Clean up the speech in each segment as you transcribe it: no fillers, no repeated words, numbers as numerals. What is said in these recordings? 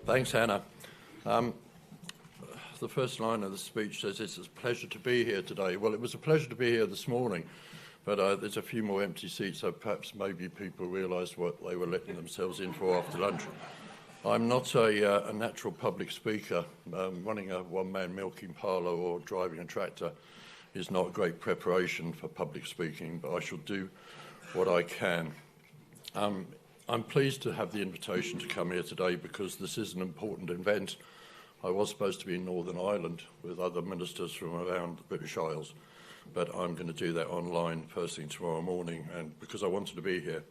Thanks, Hannah. The first line of the speech says it's a pleasure to be here today. Well, it was a pleasure to be here this morning, but there's a few more empty seats, so perhaps maybe people realised what they were letting themselves in for after lunch. I'm not a natural public speaker. Running a one-man milking parlour or driving a tractor is not great preparation for public speaking, but I shall do what I can. I'm pleased to have the invitation to come here today because this is an important event. I was supposed to be in Northern Ireland with other ministers from around the British Isles, but I'm going to do that online first thing tomorrow morning, and because I wanted to be here,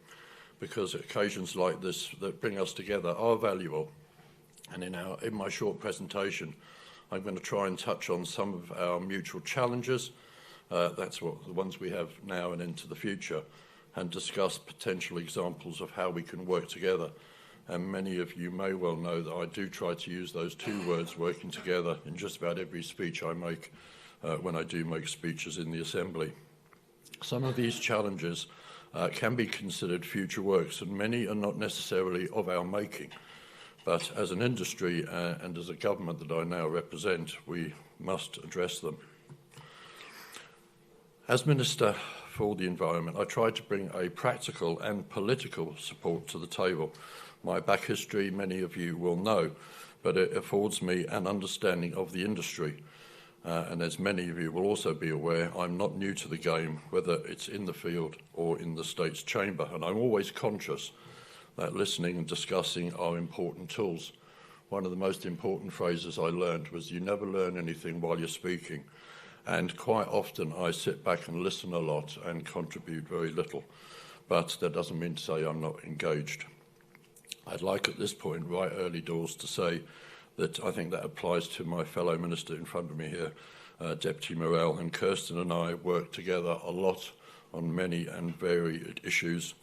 because occasions like this that bring us together are valuable. And in my short presentation, I'm going to try and touch on some of our mutual challenges. That's what the ones we have now and into the future, and discuss potential examples of how we can work together. And many of you may well know that I do try to use those two words, working together, in just about every speech I make when I do make speeches in the Assembly. Some of these challenges can be considered future works, and many are not necessarily of our making. But as an industry and as a government that I now represent, we must address them. As Minister for the Environment, I tried to bring a practical and political support to the table. My back history, many of you will know, but it affords me an understanding of the industry. And as many of you will also be aware, I'm not new to the game, whether it's in the field or in the States Chamber. And I'm always conscious that listening and discussing are important tools. One of the most important phrases I learned was, you never learn anything while you're speaking. And quite often I sit back and listen a lot and contribute very little. But that doesn't mean to say I'm not engaged. I'd like at this point, right early doors, to say that I think that applies to my fellow minister in front of me here, Deputy Morell, and Kirsten and I work together a lot on many and varied issues.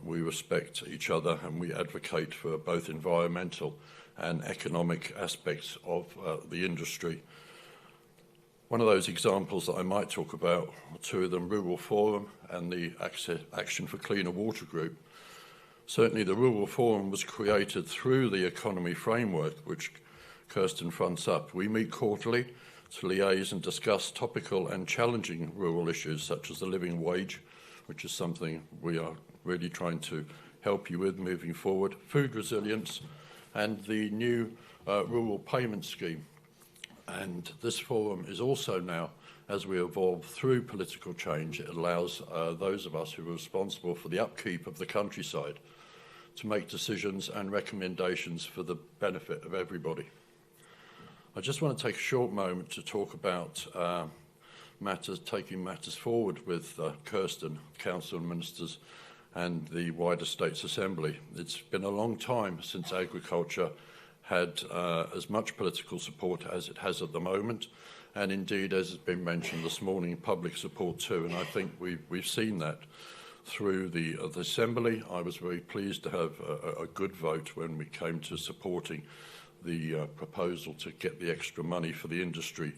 We respect each other and we advocate for both environmental and economic aspects of the industry. One of those examples that I might talk about are two of them, Rural Forum and the Action for Cleaner Water Group. Certainly the Rural Forum was created through the economy framework, which Kirsten fronts up. We meet quarterly to liaise and discuss topical and challenging rural issues such as the living wage, which is something we are really trying to help you with moving forward, food resilience, and the new rural payment scheme. And this forum is also now, as we evolve through political change, it allows those of us who are responsible for the upkeep of the countryside to make decisions and recommendations for the benefit of everybody. I just want to take a short moment to talk about taking matters forward with Kirsten, Council and Ministers, and the wider States Assembly. It's been a long time since agriculture had as much political support as it has at the moment, and indeed, as has been mentioned this morning, public support too, and I think we've seen that through the Assembly. I was very pleased to have a good vote when we came to supporting the proposal to get the extra money for the industry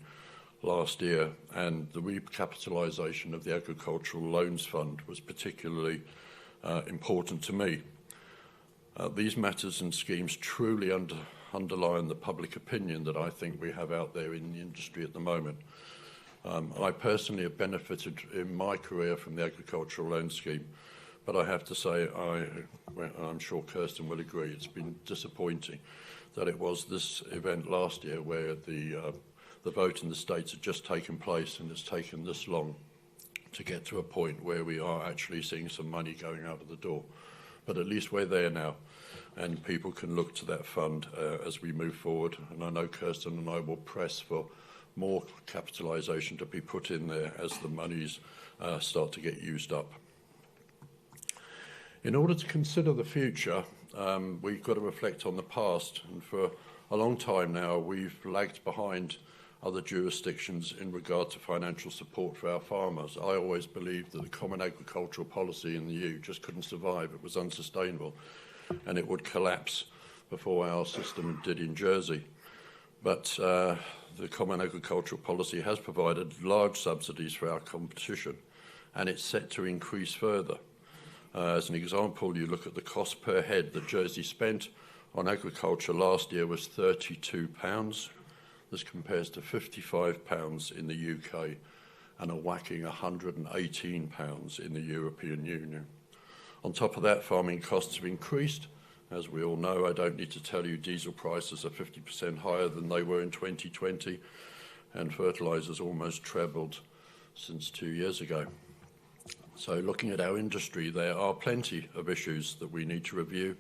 last year, and the recapitalisation of the Agricultural Loans Fund was particularly important to me. These matters and schemes truly underline the public opinion that I think we have out there in the industry at the moment. I personally have benefited in my career from the Agricultural Loan Scheme, but I have to say, I'm sure Kirsten will agree, it's been disappointing that it was this event last year where the vote in the States had just taken place and it's taken this long to get to a point where we are actually seeing some money going out of the door. But at least we're there now, and people can look to that fund as we move forward. And I know Kirsten and I will press for more capitalisation to be put in there as the monies start to get used up. In order to consider the future, we've got to reflect on the past, and for a long time now we've lagged behind other jurisdictions in regard to financial support for our farmers. I always believed that the Common Agricultural Policy in the EU just couldn't survive, it was unsustainable, and it would collapse before our system did in Jersey. But the Common Agricultural Policy has provided large subsidies for our competition, and it's set to increase further. As an example, you look at the cost per head that Jersey spent on agriculture last year was £32. This compares to £55 in the UK and a whacking £118 in the European Union. On top of that, farming costs have increased. As we all know, I don't need to tell you, diesel prices are 50% higher than they were in 2020, and fertilisers almost trebled since 2 years ago. So looking at our industry, there are plenty of issues that we need to review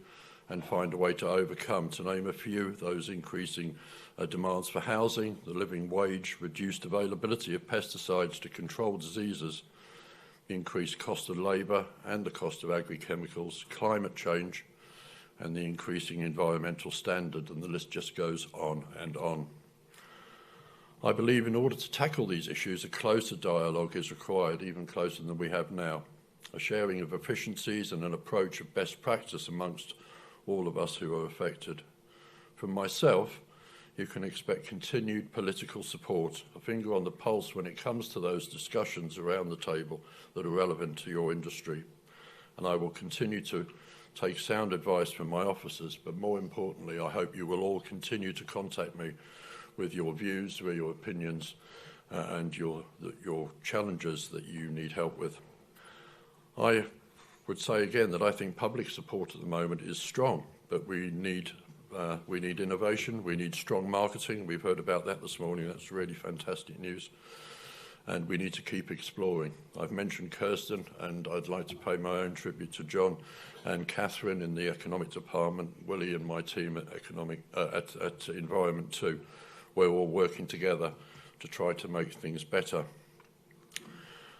and find a way to overcome. To name a few, those increasing demands for housing, the living wage, reduced availability of pesticides to control diseases, increased cost of labour and the cost of agri-chemicals, climate change, and the increasing environmental standard, and the list just goes on and on. I believe in order to tackle these issues, a closer dialogue is required, even closer than we have now, a sharing of efficiencies and an approach of best practice amongst all of us who are affected. From myself, you can expect continued political support, a finger on the pulse when it comes to those discussions around the table that are relevant to your industry. And I will continue to take sound advice from my officers, but more importantly, I hope you will all continue to contact me with your views, with your opinions, and your challenges that you need help with. I would say again that I think public support at the moment is strong, but we need innovation, we need strong marketing. We've heard about that this morning. That's really fantastic news. And we need to keep exploring. I've mentioned Kirsten, and I'd like to pay my own tribute to John and Catherine in the Economic Department, Willie and my team at Environment too. We're all working together to try to make things better.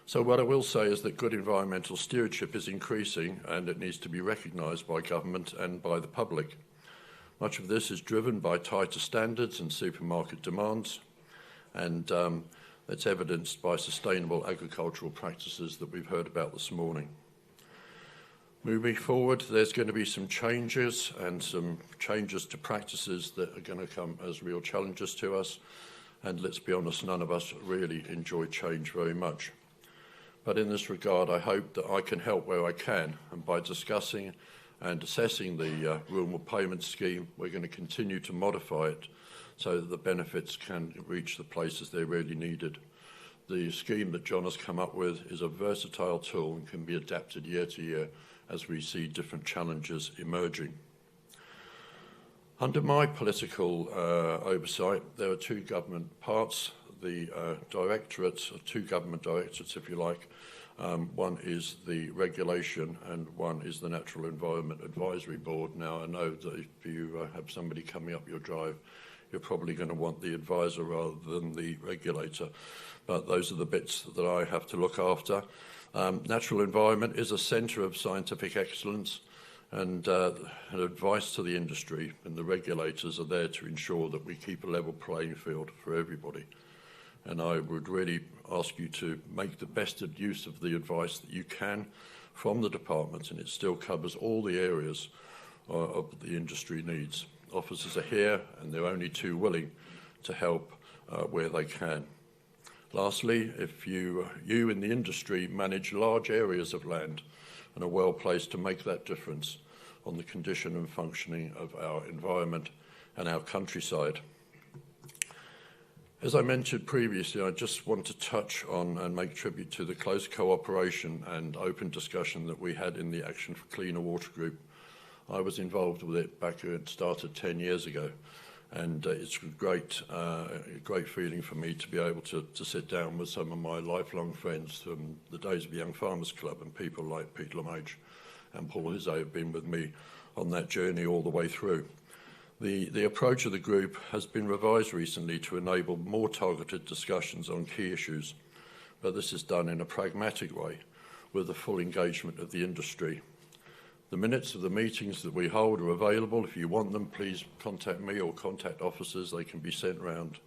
So what I will say is that good environmental stewardship is increasing, and it needs to be recognised by government and by the public. Much of this is driven by tighter standards and supermarket demands, and that's evidenced by sustainable agricultural practices that we've heard about this morning. Moving forward, there's going to be some changes to practices that are going to come as real challenges to us. And let's be honest, none of us really enjoy change very much. But in this regard, I hope that I can help where I can. And by discussing and assessing the rural payment scheme, we're going to continue to modify it so that the benefits can reach the places they're really needed. The scheme that John has come up with is a versatile tool and can be adapted year to year as we see different challenges emerging. Under my political oversight, there are two government parts, two government directorates, if you like. One is the regulation and one is the Natural Environment Advisory Board. Now, I know that if you have somebody coming up your drive, you're probably going to want the advisor rather than the regulator, but those are the bits that I have to look after. Natural environment is a centre of scientific excellence and advice to the industry, and the regulators are there to ensure that we keep a level playing field for everybody. And I would really ask you to make the best use of the advice that you can from the department, and it still covers all the areas of the industry needs. Officers are here and they're only too willing to help where they can. Lastly, if you in the industry manage large areas of land and are well placed to make that difference on the condition and functioning of our environment and our countryside. As I mentioned previously, I just want to touch on and make tribute to the close cooperation and open discussion that we had in the Action for Cleaner Water group. I was involved with it back when it started 10 years ago. And it's a great feeling for me to be able to sit down with some of my lifelong friends from the days of the Young Farmers Club, and people like Pete Lemage and Paul Hizet have been with me on that journey all the way through. The approach of the group has been revised recently to enable more targeted discussions on key issues, but this is done in a pragmatic way with the full engagement of the industry. The minutes of the meetings that we hold are available. If you want them, please contact me or contact officers. They can be sent round.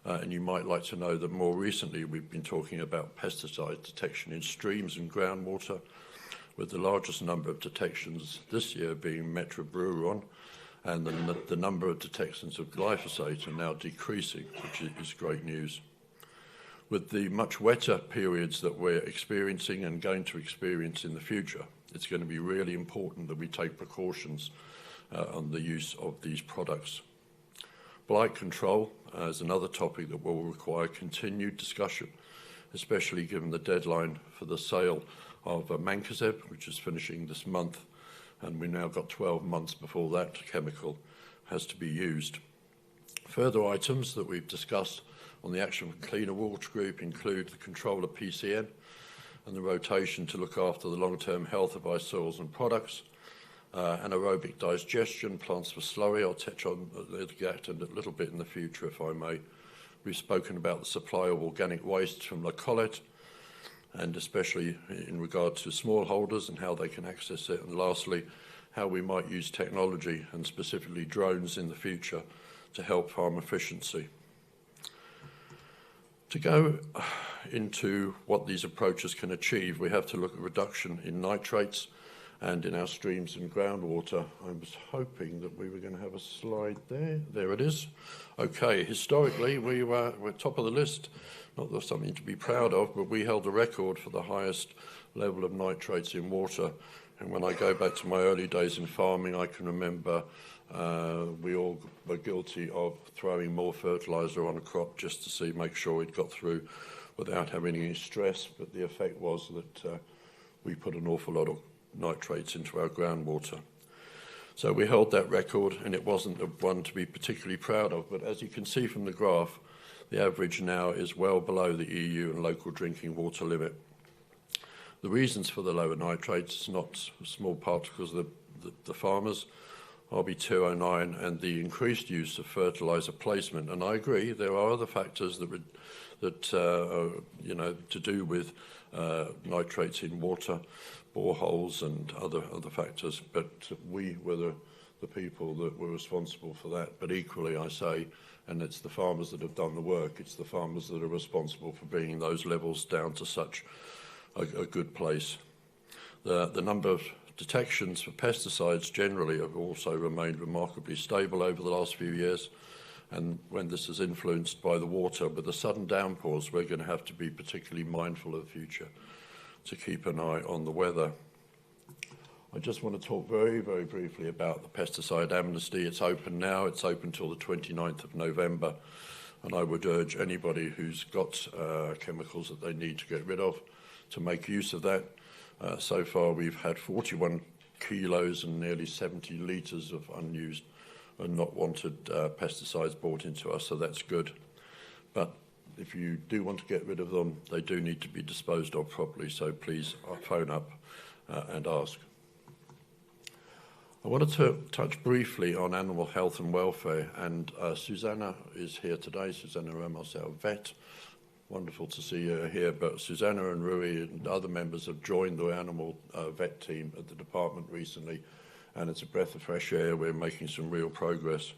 And you might like to know that more recently we've been talking about pesticide detection in streams and groundwater, with the largest number of detections this year being metrobruron, and the number of detections of glyphosate are now decreasing, which is great news. With the much wetter periods that we're experiencing and going to experience in the future, it's going to be really important that we take precautions on the use of these products. Blight control is another topic that will require continued discussion, especially given the deadline for the sale of mancozeb, which is finishing this month, and we've now got 12 months before that chemical has to be used. Further items that we've discussed on the Action for Cleaner Water group include the control of PCN and the rotation to look after the long-term health of our soils and products, anaerobic digestion, plants for slurry. I'll touch on that a little bit in the future, if I may. We've spoken about the supply of organic waste from La Collette, and especially in regard to smallholders and how they can access it. And lastly, how we might use technology, and specifically drones in the future, to help farm efficiency. To go into what these approaches can achieve, we have to look at reduction in nitrates and in our streams and groundwater. I was hoping that we were going to have a slide there. There it is. Okay, historically, we're top of the list. Not that something to be proud of, but we held a record for the highest level of nitrates in water. And when I go back to my early days in farming, I can remember we all were guilty of throwing more fertiliser on a crop just to make sure it got through without having any stress. But the effect was that we put an awful lot of nitrates into our groundwater. So we held that record, and it wasn't one to be particularly proud of. But as you can see from the graph, the average now is well below the EU and local drinking water limit. The reasons for the lower nitrates is not small particles of the farmers, RB209, and the increased use of fertiliser placement. And I agree, there are other factors that to do with nitrates in water, boreholes and other factors, but we were the people that were responsible for that. But equally, I say, and it's the farmers that have done the work, it's the farmers that are responsible for bringing those levels down to such a good place. The number of detections for pesticides generally have also remained remarkably stable over the last few years, and when this is influenced by the water, with the sudden downpours, we're going to have to be particularly mindful of the future to keep an eye on the weather. I just want to talk very, very briefly about the pesticide amnesty. It's open now. It's open till the 29th of November, and I would urge anybody who's got chemicals that they need to get rid of to make use of that. So far, we've had 41 kilos and nearly 70 litres of unused and not wanted pesticides brought into us, so that's good. But if you do want to get rid of them, they do need to be disposed of properly, so please phone up and ask. I wanted to touch briefly on animal health and welfare, and Susanna is here today. Susanna Ramos, our vet. Wonderful to see you here, but Susanna and Rui and other members have joined the animal vet team at the department recently, and it's a breath of fresh air. We're making some real progress.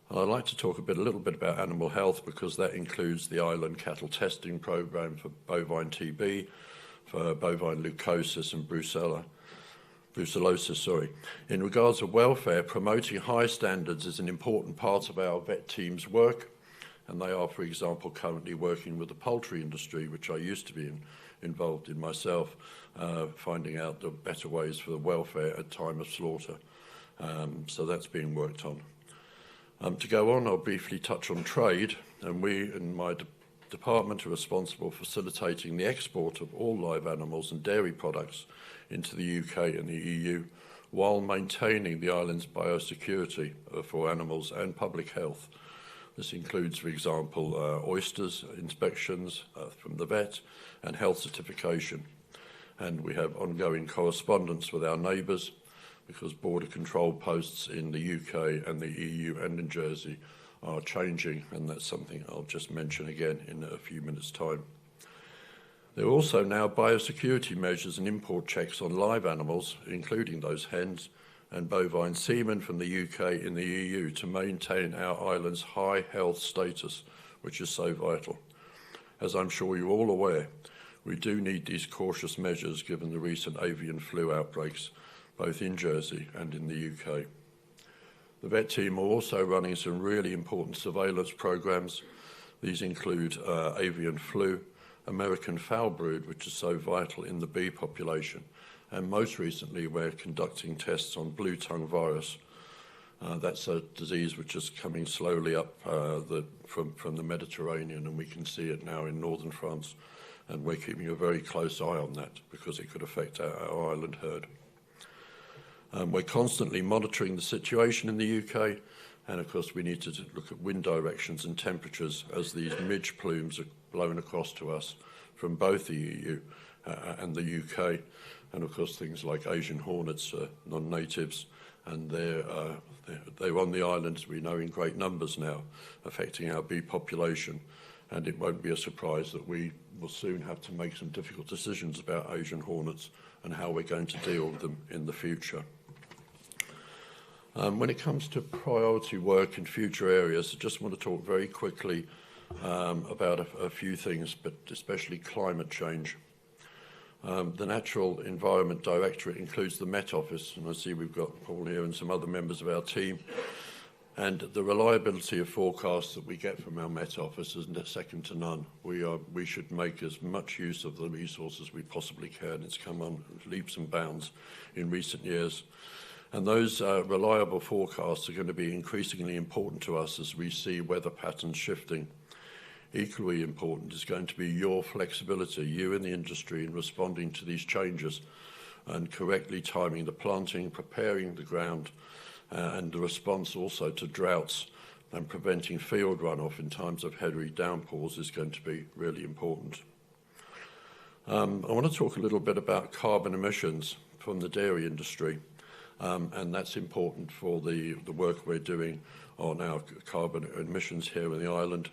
And I'd like to talk a little bit about animal health, because that includes the island cattle testing program for bovine TB, for bovine leukosis and brucellosis. In regards to welfare, promoting high standards is an important part of our vet team's work, and they are, for example, currently working with the poultry industry, which I used to be involved in myself, finding out the better ways for the welfare at time of slaughter. So that's being worked on. To go on, I'll briefly touch on trade, and we in my department are responsible for facilitating the export of all live animals and dairy products into the UK and the EU, while maintaining the island's biosecurity for animals and public health. This includes, for example, oysters inspections from the vet and health certification. And we have ongoing correspondence with our neighbours, because border control posts in the UK and the EU and in Jersey are changing, and that's something I'll just mention again in a few minutes' time. There are also now biosecurity measures and import checks on live animals, including those hens, and bovine semen from the UK in the EU, to maintain our island's high health status, which is so vital. As I'm sure you're all aware, we do need these cautious measures given the recent avian flu outbreaks, both in Jersey and in the UK. The vet team are also running some really important surveillance programs. These include avian flu, American foul brood, which is so vital in the bee population, and most recently we're conducting tests on blue tongue virus That's a disease which is coming slowly up from the Mediterranean, and we can see it now in northern France. And we're keeping a very close eye on that because it could affect our island herd. We're constantly monitoring the situation in the UK, and of course we need to look at wind directions and temperatures as these midge plumes are blown across to us from both the EU and the UK. And of course things like Asian hornets, non-natives, and they're on the island, as we know, in great numbers now, affecting our bee population. And it won't be a surprise that we will soon have to make some difficult decisions about Asian hornets and how we're going to deal with them in the future. When it comes to priority work in future areas, I just want to talk very quickly about a few things, but especially climate change. The Natural Environment Directorate includes the Met Office, and I see we've got Paul here and some other members of our team. And the reliability of forecasts that we get from our Met Office is second to none. We should make as much use of the resources we possibly can. It's come on leaps and bounds in recent years. And those reliable forecasts are going to be increasingly important to us as we see weather patterns shifting. Equally important is going to be your flexibility, you in the industry, in responding to these changes and correctly timing the planting, preparing the ground, and the response also to droughts and preventing field runoff in times of heavy downpours is going to be really important. I want to talk a little bit about carbon emissions from the dairy industry, and that's important for the work we're doing on our carbon emissions here in the island.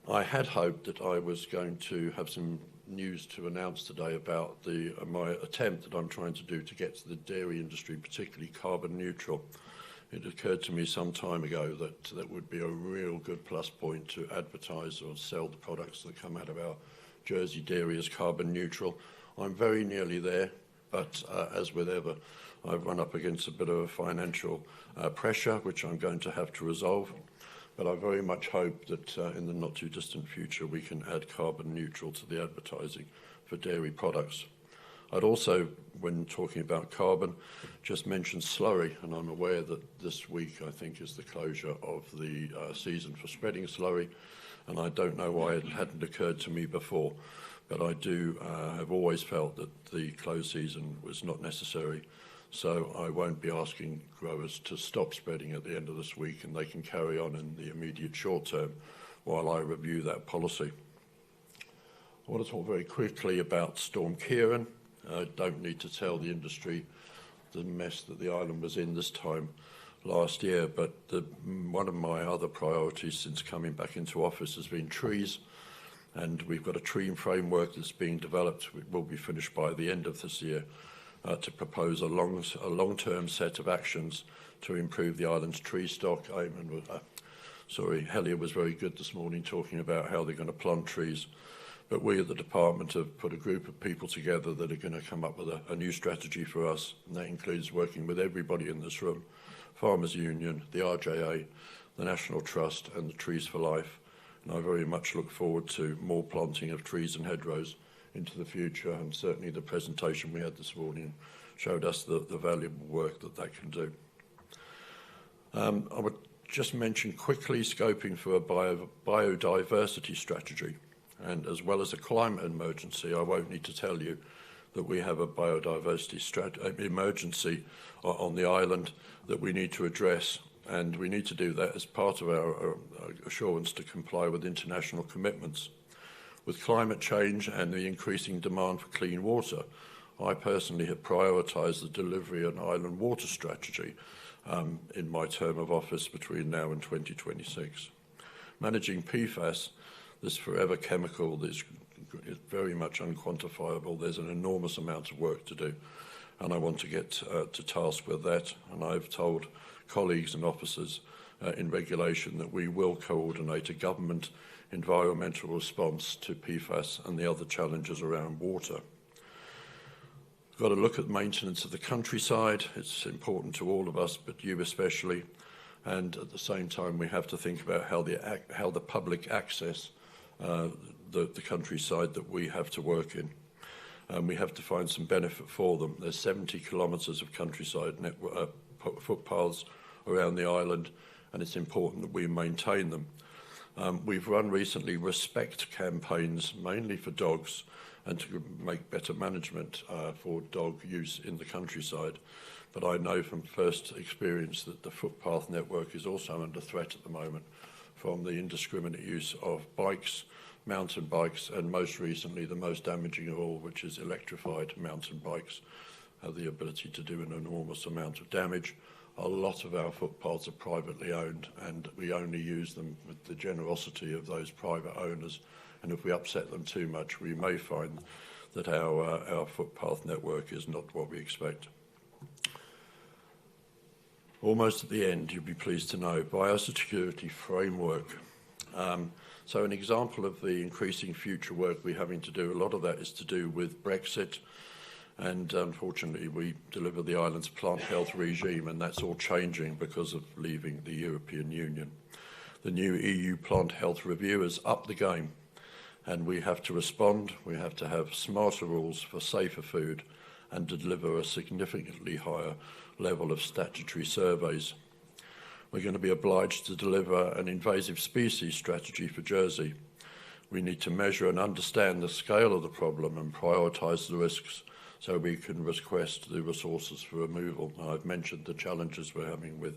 I had hoped that I was going to have some news to announce today about my attempt that I'm trying to do to get to the dairy industry, particularly carbon neutral. It occurred to me some time ago that would be a real good plus point to advertise or sell the products that come out of our Jersey dairy as carbon neutral. I'm very nearly there, but as with ever, I've run up against a bit of a financial pressure, which I'm going to have to resolve. But I very much hope that in the not too distant future we can add carbon neutral to the advertising for dairy products. I'd also, when talking about carbon, just mention slurry, and I'm aware that this week I think is the closure of the season for spreading slurry, and I don't know why it hadn't occurred to me before, but I do have always felt that the close season was not necessary. So I won't be asking growers to stop spreading at the end of this week, and they can carry on in the immediate short term while I review that policy. I want to talk very quickly about Storm Ciarán. I don't need to tell the industry the mess that the island was in this time last year, but one of my other priorities since coming back into office has been trees, and we've got a tree framework that's being developed. It will be finished by the end of this year. To propose a long-term set of actions to improve the island's tree stock. Helia was very good this morning talking about how they're going to plant trees, but we at the department have put a group of people together that are going to come up with a new strategy for us, and that includes working with everybody in this room, Farmers Union, the RJA, the National Trust and the Trees for Life, and I very much look forward to more planting of trees and hedgerows into the future, and certainly the presentation we had this morning showed us the valuable work that can do. I would just mention quickly scoping for a biodiversity strategy, and as well as a climate emergency, I won't need to tell you that we have a biodiversity emergency on the island that we need to address, and we need to do that as part of our assurance to comply with international commitments. With climate change and the increasing demand for clean water, I personally have prioritised the delivery of an island water strategy in my term of office between now and 2026. Managing PFAS, this forever chemical is very much unquantifiable. There's an enormous amount of work to do, and I want to get to task with that. And I've told colleagues and officers in regulation that we will coordinate a government environmental response to PFAS and the other challenges around water. We've got to look at maintenance of the countryside. It's important to all of us, but you especially. And at the same time, we have to think about how the public access the countryside that we have to work in. We have to find some benefit for them. There's 70 kilometres of countryside footpaths around the island, and it's important that we maintain them. We've run recently respect campaigns, mainly for dogs, and to make better management for dog use in the countryside. But I know from first experience that the footpath network is also under threat at the moment from the indiscriminate use of bikes, mountain bikes, and most recently the most damaging of all, which is electrified mountain bikes, have the ability to do an enormous amount of damage. A lot of our footpaths are privately owned, and we only use them with the generosity of those private owners. And if we upset them too much, we may find that our footpath network is not what we expect. Almost at the end, you'll be pleased to know, biosecurity framework. So an example of the increasing future work we're having to do, a lot of that is to do with Brexit. And unfortunately, we deliver the island's plant health regime, and that's all changing because of leaving the European Union. The new EU plant health review has upped the game, and we have to respond. We have to have smarter rules for safer food and deliver a significantly higher level of statutory surveys. We're going to be obliged to deliver an invasive species strategy for Jersey. We need to measure and understand the scale of the problem and prioritise the risks so we can request the resources for removal. I've mentioned the challenges we're having with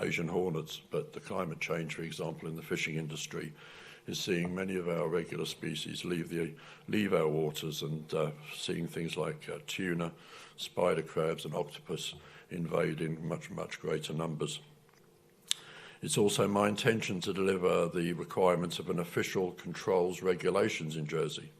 Asian hornets, but the climate change, for example, in the fishing industry is seeing many of our regular species leave our waters, and seeing things like tuna, spider crabs and octopus invade in much, much greater numbers. It's also my intention to deliver the requirements of an official controls regulations in Jersey.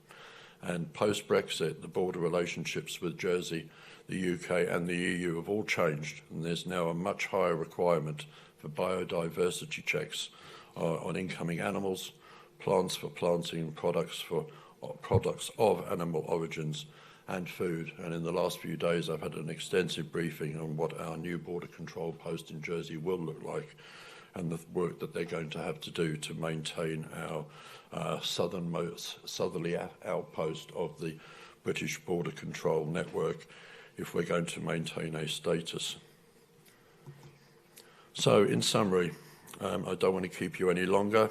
And post-Brexit, the border relationships with Jersey, the UK and the EU have all changed, and there's now a much higher requirement for biodiversity checks on incoming animals, plants for planting, products of animal origins, and food. And in the last few days, I've had an extensive briefing on what our new border control post in Jersey will look like, and the work that they're going to have to do to maintain our southerly outpost of the British border control network if we're going to maintain a status. So in summary, I don't want to keep you any longer.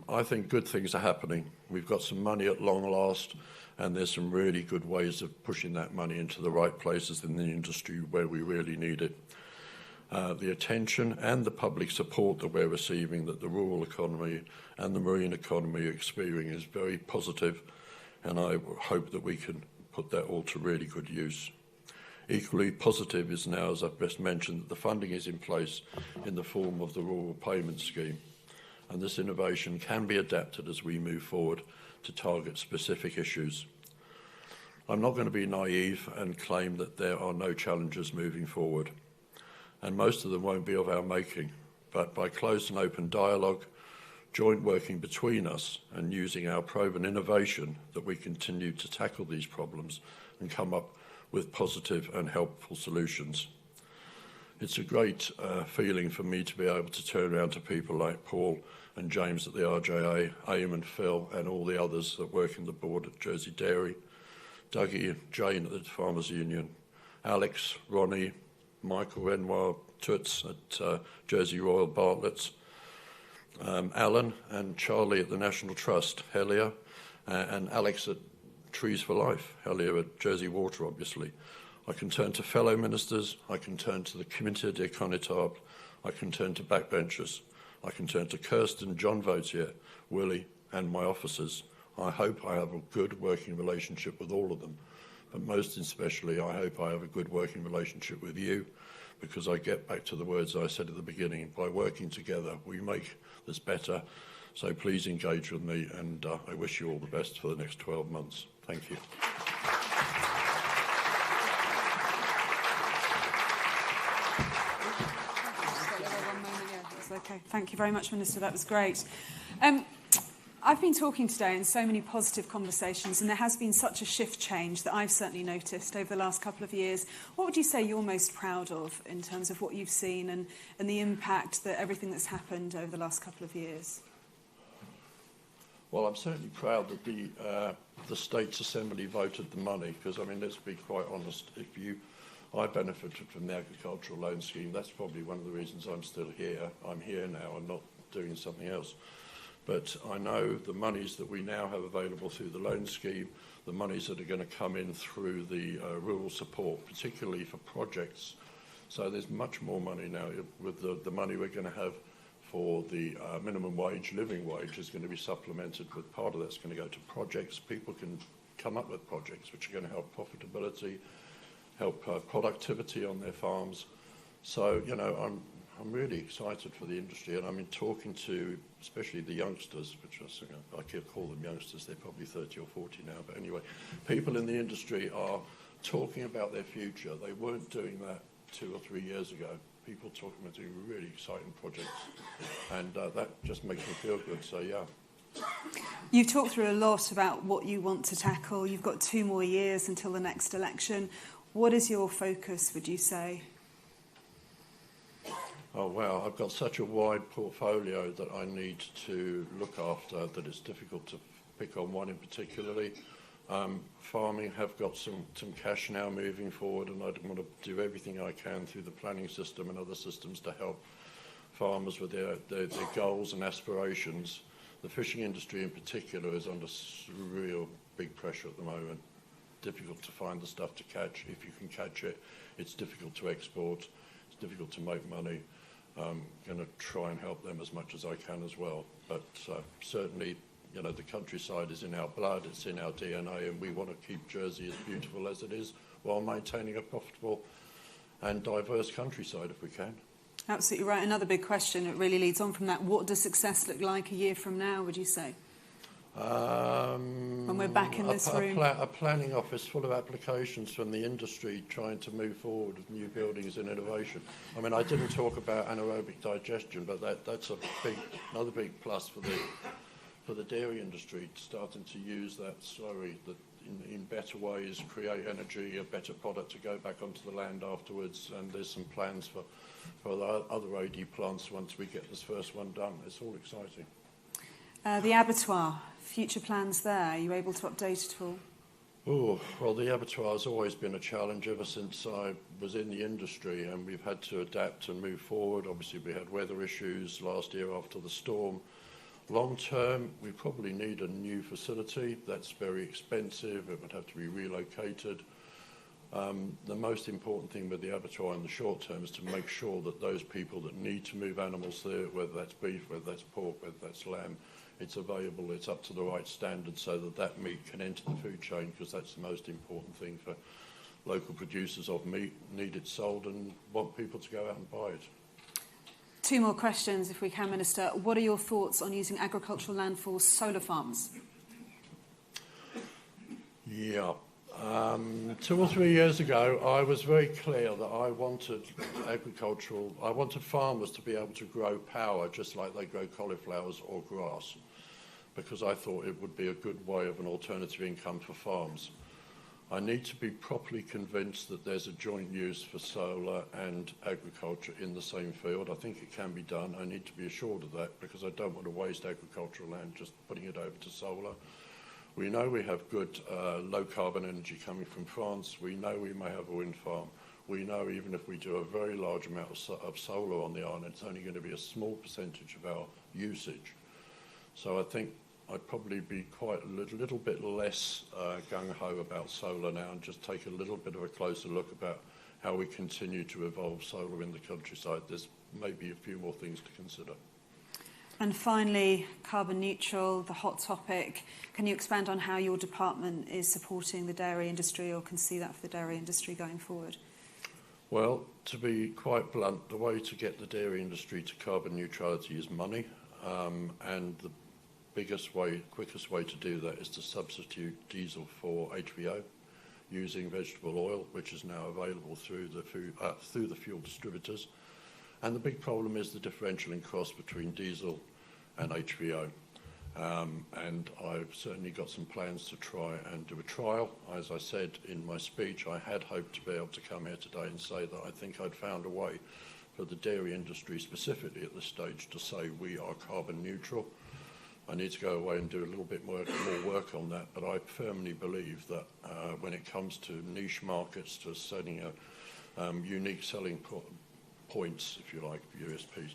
I think good things are happening. We've got some money at long last, and there's some really good ways of pushing that money into the right places in the industry where we really need it. The attention and the public support that we're receiving, that the rural economy and the marine economy are experiencing, is very positive, and I hope that we can put that all to really good use. Equally positive is now, as I've just mentioned, that the funding is in place in the form of the Rural Payment Scheme, and this innovation can be adapted as we move forward to target specific issues. I'm not going to be naive and claim that there are no challenges moving forward, and most of them won't be of our making, but by close and open dialogue, joint working between us, and using our proven innovation, that we continue to tackle these problems and come up with positive and helpful solutions. It's a great feeling for me to be able to turn around to people like Paul and James at the RJA, Aim and Phil, and all the others that work in the board at Jersey Dairy, Dougie and Jane at the Farmers Union, Alex, Ronnie, Michael Renoir, Toots at Jersey Royal Bartlett's, Alan and Charlie at the National Trust, Helia, and Alex at Trees for Life, Helia at Jersey Water, obviously. I can turn to fellow ministers, I can turn to the Comité des Connétables, I can turn to backbenchers, I can turn to Kirsten, John Vautier, Willie, and my officers. I hope I have a good working relationship with all of them, but most especially I hope I have a good working relationship with you, because I get back to the words I said at the beginning, by working together we make this better. So please engage with me, and I wish you all the best for the next 12 months. Thank you. Okay. Thank you very much, Minister. That was great. I've been talking today in so many positive conversations, and there has been such a shift change that I've certainly noticed over the last couple of years. What would you say you're most proud of in terms of what you've seen and the impact that everything that's happened over the last couple of years? Well, I'm certainly proud that the States Assembly voted the money, because, I mean, let's be quite honest, if you I benefited from the agricultural loan scheme. That's probably one of the reasons I'm still here. I'm here now and not doing something else. But I know the monies that we now have available through the loan scheme, the monies that are going to come in through the rural support, particularly for projects. So there's much more money now with the money we're going to have for the minimum wage, living wage is going to be supplemented with part of that's going to go to projects. People can come up with projects which are going to help profitability, help productivity on their farms. So, you know, I'm really excited for the industry, and I mean, talking to especially the youngsters, which I can't call them youngsters, they're probably 30 or 40 now, but anyway, people in the industry are talking about their future. They weren't doing that 2 or 3 years ago. People talking about doing really exciting projects, and that just makes me feel good, so yeah. You've talked through a lot about what you want to tackle. You've got 2 more years until the next election. What is your focus, would you say? Oh, wow, I've got such a wide portfolio that I need to look after that it's difficult to pick on one in particularly. Farming have got some cash now moving forward, and I want to do everything I can through the planning system and other systems to help farmers with their goals and aspirations. The fishing industry in particular is under real big pressure at the moment. Difficult to find the stuff to catch. If you can catch it, it's difficult to export. It's difficult to make money. I'm going to try and help them as much as I can as well. But certainly, you know, the countryside is in our blood, it's in our DNA, and we want to keep Jersey as beautiful as it is while maintaining a profitable and diverse countryside if we can. Absolutely right. Another big question, it really leads on from that. What does success look like a year from now, would you say? When we're back in this room? A planning office full of applications from the industry trying to move forward with new buildings and innovation. I mean, I didn't talk about anaerobic digestion, but that's another big plus for the dairy industry, starting to use that slurry that in better ways, create energy, a better product to go back onto the land afterwards. And there's some plans for the other AD plants once we get this first one done. It's all exciting. The abattoir, future plans there, are you able to update at all? Oh, well, the abattoir has always been a challenge ever since I was in the industry, and we've had to adapt and move forward. Obviously, we had weather issues last year after the storm. Long term, we probably need a new facility. That's very expensive. It would have to be relocated. The most important thing with the abattoir in the short term is to make sure that those people that need to move animals there, whether that's beef, whether that's pork, whether that's lamb, it's available, it's up to the right standard so that meat can enter the food chain, because that's the most important thing for local producers of meat. Need it sold and want people to go out and buy it. 2 more questions, if we can, Minister. What are your thoughts on using agricultural land for solar farms? Yeah. 2 or 3 years ago, I was very clear that I wanted farmers to be able to grow power just like they grow cauliflowers or grass, because I thought it would be a good way of an alternative income for farms. I need to be properly convinced that there's a joint use for solar and agriculture in the same field. I think it can be done. I need to be assured of that, because I don't want to waste agricultural land just putting it over to solar. We know we have good low-carbon energy coming from France. We know we may have a wind farm. We know even if we do a very large amount of solar on the island, it's only going to be a small percentage of our usage. So I think I'd probably be quite a little bit less gung-ho about solar now, and just take a little bit of a closer look about how we continue to evolve solar in the countryside. There's maybe a few more things to consider. And finally, carbon neutral, the hot topic. Can you expand on how your department is supporting the dairy industry, or can see that for the dairy industry going forward? Well, to be quite blunt, the way to get the dairy industry to carbon neutrality is money, and the quickest way to do that is to substitute diesel for HVO using vegetable oil, which is now available through the fuel distributors. And the big problem is the differential in cost between diesel and HVO. And I've certainly got some plans to try and do a trial. As I said in my speech, I had hoped to be able to come here today and say that I think I'd found a way for the dairy industry specifically at this stage to say we are carbon neutral. I need to go away and do a little bit more work on that, but I firmly believe that when it comes to niche markets, to setting unique selling points, if you like, USPs.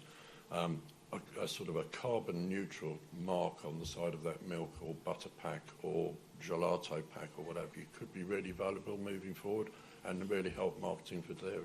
A sort of a carbon neutral mark on the side of that milk or butter pack or gelato pack or whatever you could be really valuable moving forward and really help marketing for dairy.